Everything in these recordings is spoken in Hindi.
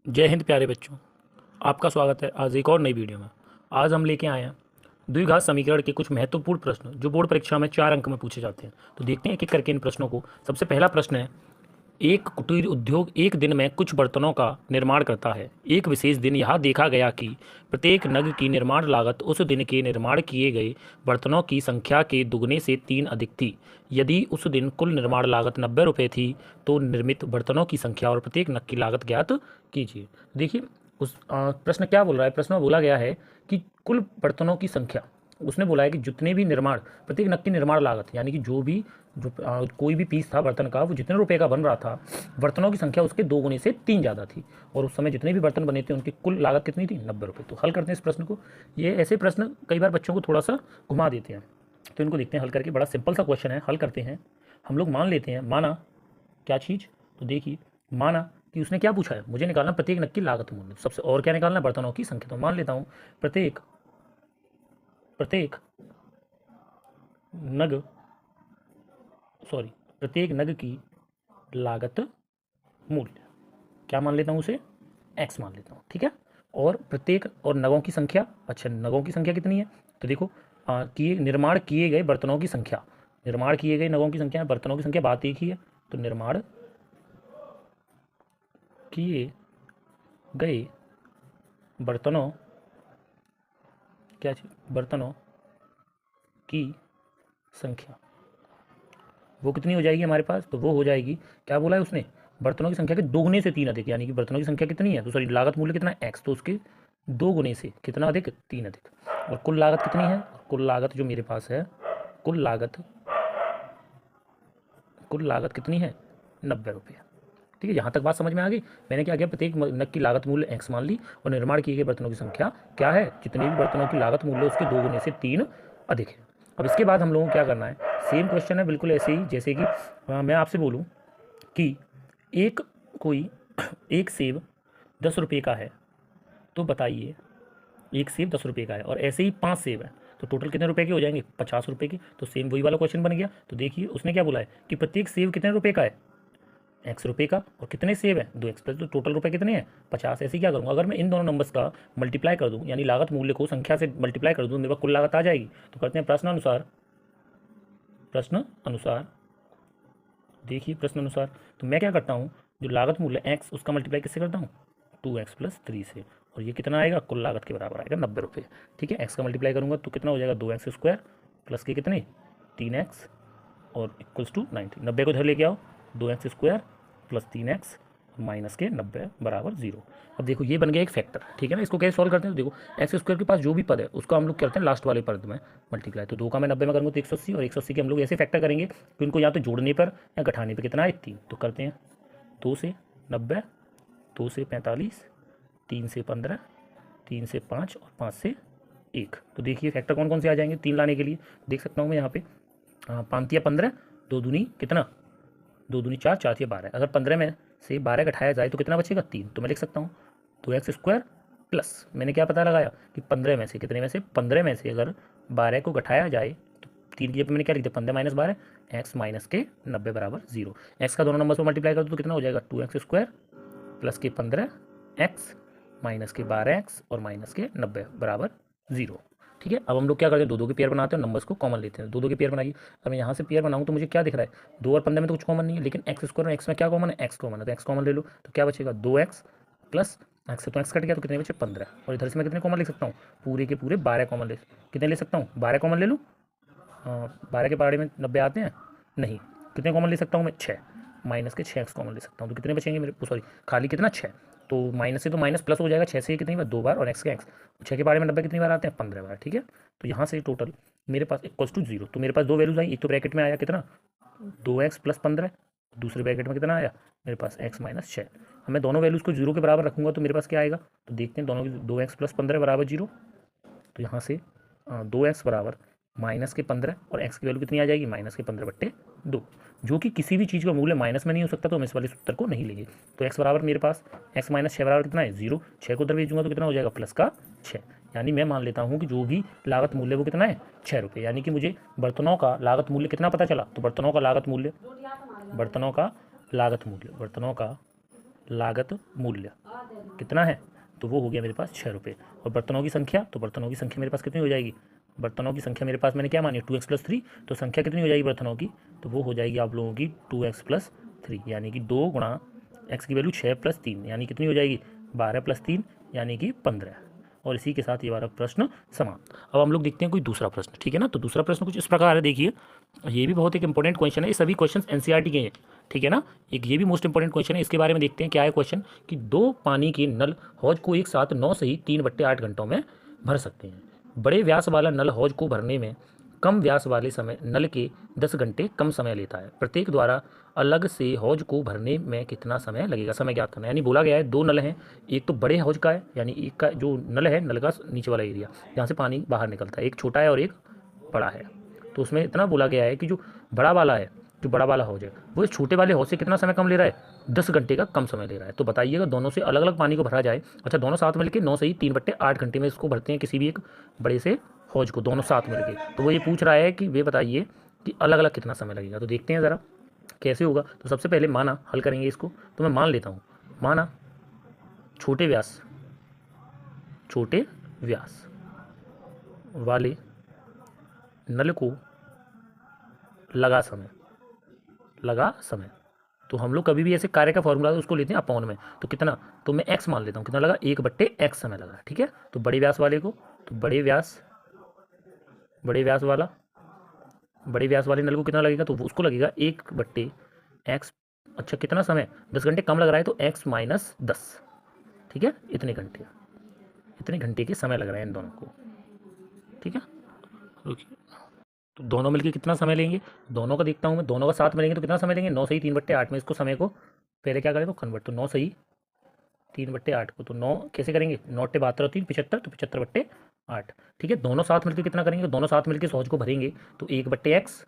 जय हिंद प्यारे बच्चों। आपका स्वागत है आज एक और नई वीडियो में। आज हम लेके आए हैं द्विघात समीकरण के कुछ महत्वपूर्ण प्रश्न जो बोर्ड परीक्षा में 4 अंक में पूछे जाते हैं। तो देखते हैं एक एक करके इन प्रश्नों को। सबसे पहला प्रश्न है, एक कुटीर उद्योग एक दिन में कुछ बर्तनों का निर्माण करता है। एक विशेष दिन यह देखा गया कि प्रत्येक नग की निर्माण लागत उस दिन के निर्माण किए गए बर्तनों की संख्या के दुगने से 3 अधिक थी। यदि उस दिन कुल निर्माण लागत 90 रुपये थी तो निर्मित बर्तनों की संख्या और प्रत्येक नग की लागत ज्ञात कीजिए। देखिए उस प्रश्न क्या बोल रहा है। प्रश्न में बोला गया है कि कुल बर्तनों की संख्या, उसने बोला है कि जितने भी निर्माण, प्रत्येक नग की निर्माण लागत यानी कि कोई भी पीस था बर्तन का, वो जितने रुपए का बन रहा था, बर्तनों की संख्या उसके 2 गुने से 3 ज़्यादा थी। और उस समय जितने भी बर्तन बने थे उनकी कुल लागत कितनी थी? 90 रुपये। तो हल करते हैं इस प्रश्न को। ये ऐसे प्रश्न कई बार बच्चों को थोड़ा सा घुमा देते हैं, तो इनको देखते हैं हल करके। बड़ा सिंपल सा क्वेश्चन है, हल करते हैं। हम लोग मान लेते हैं, माना क्या चीज़, तो देखिए माना कि उसने क्या पूछा है, मुझे निकालना प्रत्येक नग की लागत मूल्य सबसे, और क्या निकालना, बर्तनों की संख्या। तो मान लेता हूँ प्रत्येक नग प्रत्येक नग की लागत मूल्य क्या मान लेता हूँ, उसे x मान लेता हूँ, ठीक है। और प्रत्येक और नगों की संख्या, अच्छा नगों की संख्या कितनी है, तो देखो निर्माण किए गए बर्तनों की संख्या, निर्माण किए गए नगों की संख्या, बर्तनों की संख्या बात एक ही है। तो निर्माण किए गए बर्तनों बर्तनों की संख्या वो कितनी हो जाएगी हमारे पास, तो वो हो जाएगी, क्या बोला है उसने, बर्तनों की संख्या के दोगुने से 3 अधिक, यानी कि बर्तनों की संख्या कितनी है, तो सॉरी लागत मूल्य कितना है x, तो उसके 2 गुने से कितना अधिक, 3 अधिक। और कुल लागत कितनी है, कुल लागत जो मेरे पास है, कुल लागत कितनी है, 90 रुपये। ठीक है, यहाँ तक बात समझ में आ गई। मैंने क्या किया, प्रत्येक नग की लागत मूल्य x मान ली और निर्माण किए गए बर्तनों की संख्या क्या है, जितने भी बर्तनों की लागत मूल्य उसके 2 गुने से 3 अधिक है। अब इसके बाद हम लोगों को क्या करना है, सेम क्वेश्चन है बिल्कुल ऐसे ही, जैसे कि मैं आपसे बोलूँ कि एक कोई एक सेब 10 रुपये का है, तो बताइए एक सेब 10 रुपये का है और ऐसे ही 5 सेब है, तो टोटल कितने रुपए के हो जाएंगे, 50 रुपये के। तो सेम वही वाला क्वेश्चन बन गया। तो देखिए उसने क्या बोला है कि प्रत्येक सेब कितने रुपए का है, x रुपये का, और कितने सेब है, 2x प्लस, तो टोटल रुपए कितने हैं, 50। ऐसे ही क्या करूँगा, अगर मैं इन दोनों नंबर्स का मल्टीप्लाई कर दूँ, यानी लागत मूल्य को संख्या से मल्टीप्लाई कर दूँ, मेरे पास कुल लागत आ जाएगी। तो करते हैं प्रश्न अनुसार देखिए प्रश्न अनुसार, तो मैं क्या करता हूँ, जो लागत मूल्य x उसका मल्टीप्लाई किससे करता हूँ, 2x प्लस 3 से, और ये कितना आएगा, कुल लागत के बराबर आएगा 90 रुपये। ठीक है, x का मल्टीप्लाई करूँगा तो कितना हो जाएगा, 2x स्क्वायर प्लस के कितने 3x और इक्वल्स टू 90। 90 को इधर लेके आओ, 2x square plus 3x minus के 90 बराबर 0। अब देखो ये बन गया एक फैक्टर, ठीक है ना। इसको कैसे सॉल्व करते हैं, तो देखो एक्स स्क्वायर के पास जो भी पद है उसको हम लोग करते हैं लास्ट वाले पद में मल्टीप्लाई। तो 2 का मैं 90 में करूँगा तो 180, और 180 के हम लोग ऐसे फैक्टर करेंगे कि उनको या तो जोड़ने पर या घटाने पर कितना है, 3। तो करते हैं 2 से 90, 2 से 45, 3 से 15, 3 से 5 और 5 से 1। तो देखिए फैक्टर कौन कौन से आ जाएंगे 3 लाने के लिए, देख सकता हूँ मैं यहाँ पे, 5 या 15, 2 दूनी कितना, 2 दूनी 4, 4 या 12। अगर 15 में से 12 घटाया जाए तो कितना बचेगा, 3। तो मैं लिख सकता हूँ 2x स्क्वायर प्लस, मैंने क्या पता लगाया कि 15 में से कितने में से, 15 में से अगर 12 को घटाया जाए तो 3 की जगह मैंने क्या लिख दिया, 15 माइनस 12, एक्स माइनस के 90 बराबर 0। एक्स का दोनों नंबर पर मल्टीप्लाई कर दो तो कितना हो जाएगा, 2x स्क्वायर प्लस के 15x माइनस के 12x और माइनस के 90 बराबर 0। ठीक है, अब हम लोग क्या करते हैं, 2 2 के पेयर बनाते हैं, नंबर्स को कॉमन लेते हैं। 2 2 के पेयर बनाइए। अब मैं यहाँ से पेयर बनाऊँ तो मुझे क्या दिख रहा है, 2 और 15 में तो कुछ कॉमन नहीं है, लेकिन एक्स स्क्वायर में एक्स में क्या कॉमन है, एक्स कॉमन है, तो एक्स कॉमन ले लो। तो क्या बचेगा, 2x प्लस एक्स से तो एक्स कट गया तो कितने बचे, 15। और इधर से मैं कितने कॉमन ले सकता हूँ, पूरे के पूरे 12 कॉमन ले, कितने ले सकता हूँ, 12 कॉमन ले लूँ। 12 के पहाड़े में 90 आते हैं नहीं, कितने कॉमन ले सकता हूँ मैं, 6, माइनस के 6x कॉमन ले सकता हूँ, तो कितने बचेंगे मेरे, सॉरी खाली कितना 6। तो माइनस से तो माइनस प्लस हो जाएगा, 6 से कितनी बार, 2 बार, और x के x, 6 के बारे में 90 कितनी बार आते हैं, 15 बार। ठीक है, तो यहाँ से टोटल मेरे पास इक्वल्स टू 0। तो मेरे पास दो वैल्यूज आई, एक तो ब्रैकेट में आया कितना, 2x प्लस 15, दूसरे ब्रैकेट में कितना आया मेरे पास, x माइनस 6। अब मैं दोनों वैल्यूज़ को 0 के बराबर रखूँगा तो मेरे पास क्या आएगा, तो देखते हैं दोनों की, 2x प्लस 15 बराबर 0। तो यहाँ से 2x बराबर माइनस के 15 और x की वैल्यू कितनी आ जाएगी, माइनस के 15/2, जो कि किसी भी चीज़ का मूल्य माइनस में नहीं हो सकता, तो हम इस वाले सूत्र को नहीं लेंगे। तो x बराबर मेरे पास, x माइनस 6 बराबर कितना है, 0। 6 को उधर भेजूंगा तो कितना हो जाएगा, प्लस का 6। यानी मैं मान लेता हूँ कि जो भी लागत मूल्य वो कितना है, 6 रुपये। यानी कि मुझे बर्तनों का लागत मूल्य कितना पता चला, तो बर्तनों का लागत मूल्य कितना है, तो वो हो गया मेरे पास 6 रुपये। और बर्तनों की संख्या, तो बर्तनों की संख्या मेरे पास कितनी हो जाएगी, बर्तनों की संख्या मेरे पास मैंने क्या मानी 2x + 3, तो संख्या कितनी हो जाएगी बर्तनों की, तो वो हो जाएगी आप लोगों की 2x + 3, यानी कि 2 गुणा x की वैल्यू 6 + 3 यानी कितनी हो जाएगी 12 + 3 यानी कि 15। और इसी के साथ ये वाला प्रश्न समाप्त। अब हम लोग देखते हैं कोई दूसरा प्रश्न, ठीक है ना। तो दूसरा प्रश्न कुछ इस प्रकार है, देखिए ये भी बहुत एक इंपॉर्टेंट क्वेश्चन है, ये सभी क्वेश्चन एनसीईआरटी के हैं, ठीक है ना। एक ये भी मोस्ट इंपॉर्टेंट क्वेश्चन है, इसके बारे में देखते हैं क्या है क्वेश्चन, कि 2 पानी के नल हौज को एक साथ 9 से ही 3/8 घंटों में भर सकते हैं। बड़े व्यास वाला नल हौज को भरने में कम व्यास वाले समय नल के 10 घंटे कम समय लेता है। प्रत्येक द्वारा अलग से हौज को भरने में कितना समय लगेगा, समय ज्ञात करना है। यानी बोला गया है 2 नल हैं, एक तो बड़े हौज का है, यानी एक का जो नल है, नल का नीचे वाला एरिया जहाँ से पानी बाहर निकलता है, एक छोटा है और एक बड़ा है। तो उसमें इतना बोला गया है कि जो बड़ा वाला है, जो बड़ा वाला हौज है, वो इस छोटे वाले हौज से कितना समय कम ले रहा है, 10 घंटे का कम समय ले रहा है। तो बताइएगा दोनों से अलग अलग पानी को भरा जाए, अच्छा दोनों साथ मिलकर 9 से ही 3/8 घंटे में इसको भरते हैं, किसी भी एक बड़े से हौज को दोनों साथ मिलके। तो वो ये पूछ रहा है कि वे बताइए कि अलग अलग कितना समय लगेगा। तो देखते हैं ज़रा कैसे होगा। तो सबसे पहले माना हल करेंगे इसको, तो मैं मान लेता हूँ, माना छोटे व्यास वाले नल को लगा समय, तो हम लोग कभी भी ऐसे कार्य का फॉर्मूला उसको लेते हैं अपॉन में, तो कितना, तो मैं x मान लेता हूँ, कितना लगा 1/x समय लगा, ठीक है। तो बड़े व्यास वाले को, तो बड़े व्यास वाले नल को कितना लगेगा, तो उसको लगेगा 1/x। अच्छा कितना समय, 10 घंटे कम लग रहा है, तो x - 10, ठीक है। इतने घंटे के समय लग रहा है इन दोनों को, ठीक है। तो दोनों मिलके कितना समय लेंगे, दोनों का देखता हूँ मैं, दोनों का साथ में लेंगे तो कितना समय लेंगे, 9 से ही 3/8 में इसको समय को पहले क्या करें तो कन्वर्ट, तो 9 से ही 3/8 को, तो 9 कैसे करेंगे, 9 × 72 = 3 75, तो 75/8, ठीक है। दोनों साथ मिलकर कितना करेंगे, दोनों साथ मिलकर सहज को भरेंगे, तो 1/x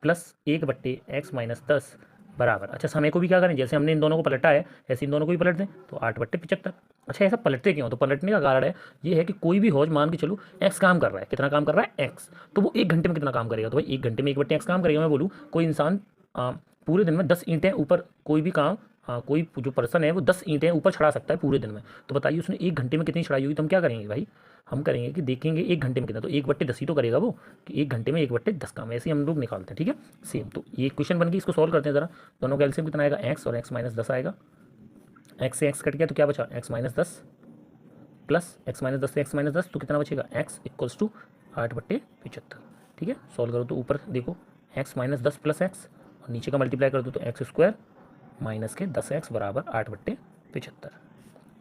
+ 1/x - 10 बराबर, अच्छा समय को भी क्या करें, जैसे हमने इन दोनों को पलटा है ऐसे इन दोनों को भी पलट दें, तो 8/75। अच्छा ऐसा पलटते क्यों, तो पलटने का कारण है ये है कि कोई भी हौज मान के चलो x काम कर रहा है, कितना काम कर रहा है x, तो वो 1 घंटे में कितना काम करेगा, तो भाई 1 घंटे में 1/x काम करेगा। मैं बोलूँ कोई इंसान पूरे दिन में 10 ईंटें ऊपर, कोई भी काम कोई जो पर्सन है वो 10 ईंटें ऊपर चढ़ा सकता है पूरे दिन में, तो बताइए उसने 1 घंटे में कितनी चढ़ाई होगी। तो हम क्या करेंगे भाई, हम करेंगे कि देखेंगे 1 घंटे में कितना, तो 1/10 ही तो करेगा वो, कि 1 घंटे में 1/10 काम, ऐसे ही हम लोग निकालते हैं, ठीक है सेम। तो ये क्वेश्चन बन गई, इसको सॉल्व करते हैं ज़रा। दोनों का एलसीएम कितना आएगा, x और x - 10 आएगा, x से x कट गया तो क्या बचा, x - 10 प्लस x - 10 से x - 10, तो कितना बचेगा, x = 8/75, ठीक है। सॉल्व करो तो ऊपर देखो x - 10 + x और नीचे का मल्टीप्लाई कर दो तो x² - 10x बराबर 8/75,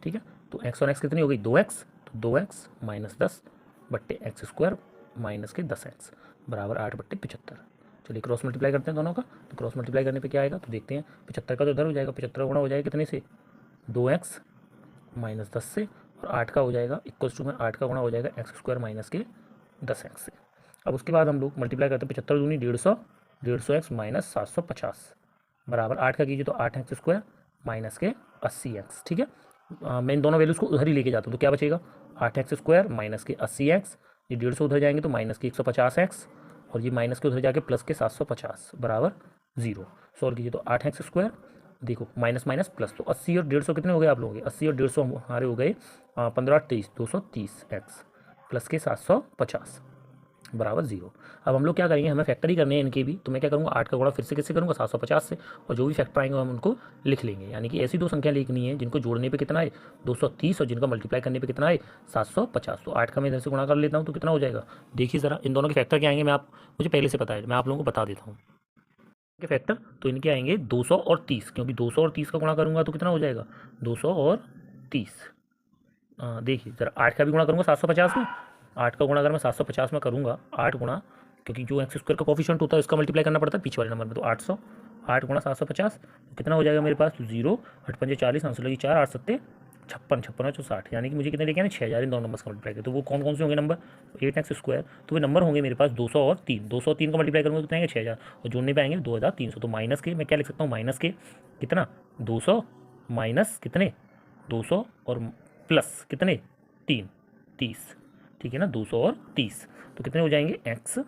ठीक है। तो x और x कितनी हो गई, 2x, तो 2x - 10/x² - 10x बराबर 8/75। चलिए क्रॉस मल्टीप्लाई करते हैं दोनों का, तो क्रॉस मल्टीप्लाई करने पे क्या आएगा, तो देखते हैं 75 का तो इधर हो जाएगा, 75 गुणा हो जाएगा कितने से, 2x - 10 से, और 8 का हो जाएगा इक्वल्स में 8 का गुणा हो जाएगा x² - 10x से। अब उसके बाद हम लोग मल्टीप्लाई करते हैं, 75 दूनी 150, 150x - 750 बराबर 8 का कीजिए तो 8x² - 80x, ठीक है। मैं इन दोनों वैल्यूज़ को उधर ही लेके जाता हूँ, तो क्या बचेगा 8x² - 80x, ये 150 उधर जाएंगे तो -150x, और ये माइनस के उधर जाके प्लस के 750 बराबर 0। सॉल्व कीजिए तो 8x², देखो माइनस माइनस प्लस, तो 80 और 150 कितने हो गए आप लोगों के, 80 और 150 हमारे हो गए 15 और 23 230x प्लस के 750 बराबर 0। अब हम लोग क्या करेंगे, हमें फैक्टर ही करने हैं इनके भी, तो मैं क्या करूँगा 8 का गुणा फिर से किससे करूँगा 750 से, और जो भी फैक्टर आएंगे हम उनको लिख लेंगे। यानी कि ऐसी 2 संख्या लिखनी है जिनको जोड़ने पे कितना है 230 और जिनका मल्टीप्लाई करने पे कितना है 750। तो 8 का मैं इधर से गुणा कर लेता हूँ तो कितना हो जाएगा, देखिए ज़रा इन दोनों के फैक्टर क्या आएंगे, मुझे पहले से पता है, मैं आप लोगों को बता देता हूँ के फैक्टर। तो इनके आएंगे 200 और 30, क्योंकि 200 और 30 का गुणा करूँगा तो कितना हो जाएगा 200 और 30। देखिए ज़रा 8 का भी गुणा करूँगा 750 में, 8 का गुणा अगर मैं 750 में करूँगा 8 गुणा, क्योंकि जो x² का कोफिशिएंट होता है उसका मल्टीप्लाई करना पड़ता है पीछे वाले नंबर में, तो 800, 8 गुणा 750 तो कितना हो जाएगा मेरे पास, तो 0 8 पंजे 40 आंसर लगी 4 8 सत्ते 56 56 और 60, यानी कि मुझे कितने लेके आने 6000 इन दोनों नंबर का मल्टीप्लाई करें। तो वो कौन कौन से होंगे नंबर, 8x², तो वे नंबर होंगे मेरे पास 200 और 3, 200 और 3 का मल्टीप्लाई करूँगा कितने आएंगे 6000, और जोड़ने पे आएंगे 2300। तो माइनस के मैं क्या लिख सकता हूँ, माइनस के कितना 200 माइनस कितने 200 और प्लस कितने 30, ठीक है ना 200 और 30, तो कितने हो जाएंगे x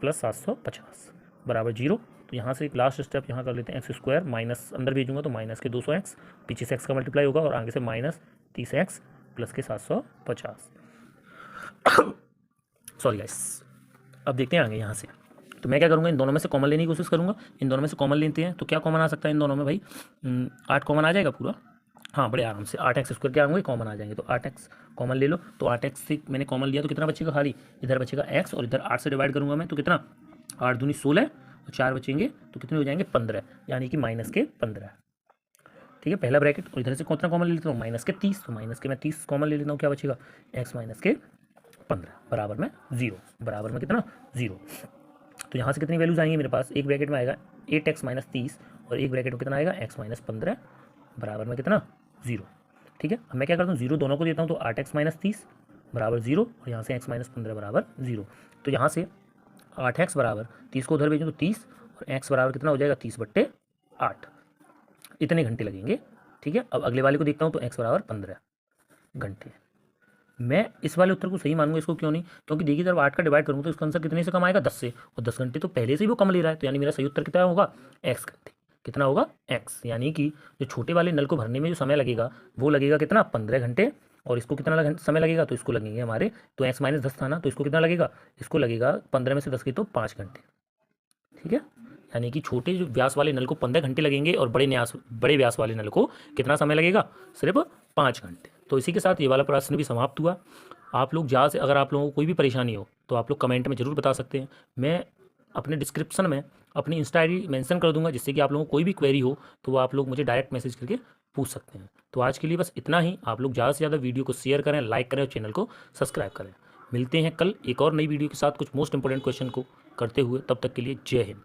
+ 750 बराबर 0। तो यहाँ से एक लास्ट स्टेप यहाँ कर लेते हैं, x² माइनस अंदर भेजूंगा तो माइनस के 200x, पीछे से x का मल्टीप्लाई होगा और आगे से माइनस 30x प्लस के 750। सॉरी गाइस, अब देखते हैं आगे यहाँ से। तो मैं क्या करूँगा, इन दोनों में से कॉमन लेने की कोशिश करूँगा। इन दोनों में से कॉमन लेते हैं तो क्या कॉमन आ सकता है इन दोनों में भाई, 8 कॉमन आ जाएगा पूरा। हाँ, बड़े आराम से 8x स्क्वायर क्या होंगे, कॉमन आ जाएंगे। तो 8x कॉमन ले लो, तो 8x से मैंने कॉमन लिया तो कितना बचेगा, खाली इधर बचेगा x, और इधर 8 से डिवाइड करूँगा मैं तो कितना, 8 दूनी 16, और 4 बचेंगे तो कितने हो जाएंगे, 15, यानी कि माइनस के 15। ठीक है, पहला ब्रैकेट, और इधर से कितना कॉमन ले लेता हूँ, माइनस के 30, तो माइनस के मैं 30 कॉमन ले लेता हूँ, क्या बचेगा, x माइनस के 15 बराबर में 0, बराबर में कितना 0। तो यहाँ से कितनी वैल्यूज आएंगी मेरे पास, एक ब्रैकेट में आएगा 8x माइनस 30, और एक ब्रैकेट में कितना आएगा x माइनस 15 बराबर में कितना 0। ठीक है, अब मैं क्या करता हूँ, 0 दोनों को देता हूँ, तो 8x माइनस 30 बराबर 0, और यहाँ से x माइनस 15 बराबर 0। तो यहाँ से 8x बराबर 30 को उधर भेजूँ तो 30, और x बराबर कितना हो जाएगा, 30/8, इतने घंटे लगेंगे। ठीक है, अब अगले वाले को देखता हूँ, तो x बराबर 15 घंटे। मैं इस वाले उत्तर को सही मानूंगा, इसको क्यों नहीं, क्योंकि देखिए जब 8 का डिवाइड करूँगा तो इसका आंसर कितने से कम आएगा, 10 से, और 10 घंटे तो पहले से ही वो कम ले रहा है, तो यानी मेरा सही उत्तर कितना होगा, x घंटे। कितना होगा, x, यानी कि जो छोटे वाले नल को भरने में जो समय लगेगा वो लगेगा कितना, 15 घंटे, और इसको कितना समय लगेगा, तो इसको लगेंगे हमारे, तो x माइनस 10 था ना, तो इसको कितना लगेगा, इसको लगेगा 15 में से 10 की तो 5 घंटे। ठीक है, यानी कि छोटे जो व्यास वाले नल को 15 घंटे लगेंगे, और बड़े व्यास वाले नल को कितना समय लगेगा, सिर्फ 5 घंटे। तो इसी के साथ ये वाला प्रश्न भी समाप्त हुआ। आप लोग ज़्यादा से, अगर आप लोगों को कोई भी परेशानी हो तो आप लोग कमेंट में ज़रूर बता सकते हैं। मैं अपने डिस्क्रिप्शन में अपनी इंस्टा आई डी मेंशन कर दूंगा, जिससे कि आप लोगों को कोई भी क्वेरी हो तो वो आप लोग मुझे डायरेक्ट मैसेज करके पूछ सकते हैं। तो आज के लिए बस इतना ही। आप लोग ज़्यादा से ज़्यादा वीडियो को शेयर करें, लाइक करें और चैनल को सब्सक्राइब करें। मिलते हैं कल एक और नई वीडियो के साथ कुछ मोस्ट इंपॉर्टेंट क्वेश्चन को करते हुए, तब तक के लिए जय हिंद।